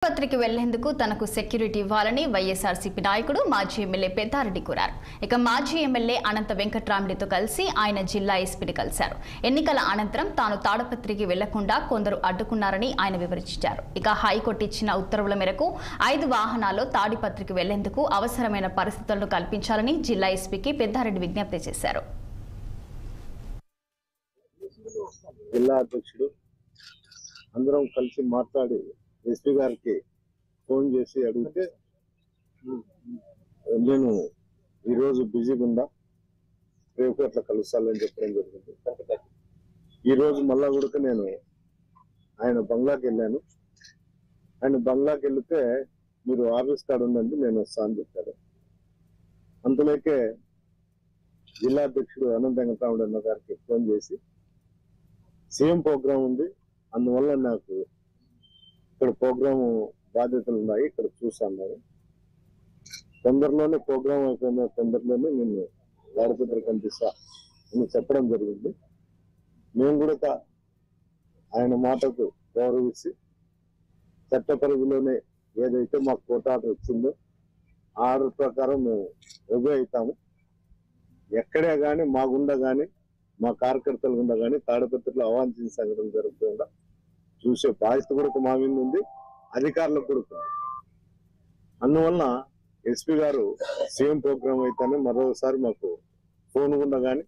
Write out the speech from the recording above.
ఆసుపత్రికి వెళ్లేందుకు తనకు సెక్యూరిటీ ఇవ్వాలని వైఎస్ఆర్సీపీ నాయకుడు మాజీ ఎమ్మెల్యే పెద్దారెడ్డి కోరారు. ఇక మాజీ ఎమ్మెల్యే అనంత వెంకట్రామిడితో కలిసి ఆయన జిల్లా ఎస్పీని కలిశారు. ఎన్నికల అనంతరం తాను తాడపత్రికి వెళ్లకుండా కొందరు అడ్డుకున్నారని ఆయన వివరించారు. ఇక హైకోర్టు ఇచ్చిన ఉత్తర్వుల మేరకు 5 వాహనాల్లో తాడిపత్రికి వెళ్లేందుకు అవసరమైన పరిస్థితులను కల్పించాలని జిల్లా ఎస్పీకి పెద్దారెడ్డి విజ్ఞప్తి చేశారు. జిల్లా అధ్యక్షుడు అందరం కలిసి మాట్లాడి ఎస్పీ గారికి ఫోన్ చేసి అడిగితే నేను ఈరోజు బిజీగా ఉందా, రేపు అట్లా కలుస్తానని చెప్పడం జరిగింది. ఈరోజు మళ్ళా కూడా నేను ఆయన బంగ్లాకి వెళ్ళాను. ఆయన బంగ్లాకి వెళితే మీరు ఆఫీస్ కాడ ఉండండి, నేను వస్తాను చెప్పాడు. అంతలోకే జిల్లా అధ్యక్షుడు అనంత వెంకటరాముడు అన్న గారికి ఫోన్ చేసి సీఎం ప్రోగ్రాం ఉంది, అందువల్ల నాకు ఇక్కడ ప్రోగ్రాము బాధ్యతలు ఉన్నాయి, ఇక్కడ చూసాను. తొందరలోనే ప్రోగ్రాం అయిపోయిన తొందరలోనే నేను వాడపత్రిక కనిపిస్తా అని చెప్పడం జరిగింది. మేము కూడా ఆయన మాటకు గౌరవించి చట్ట పరిధిలోనే ఏదైతే మాకు కోర్టు ఆర్డర్ ఇచ్చిందో ఆ ఆర్డర్ ప్రకారం మేము ఒబే అవుతాము. ఎక్కడే కానీ మా గుండా కానీ మా కార్యకర్తల గుండా కానీ తాడపత్రిలో అవాంఛనీయ సంఘటన జరుగుతుందా చూసే బాధ్యత కూడా మా మీద ఉంది, అధికారులకు కూడా. అందువల్ల ఎస్పీ గారు సీఎం ప్రోగ్రాం అయితేనే మరోసారి మాకు ఫోన్ గుండా కానీ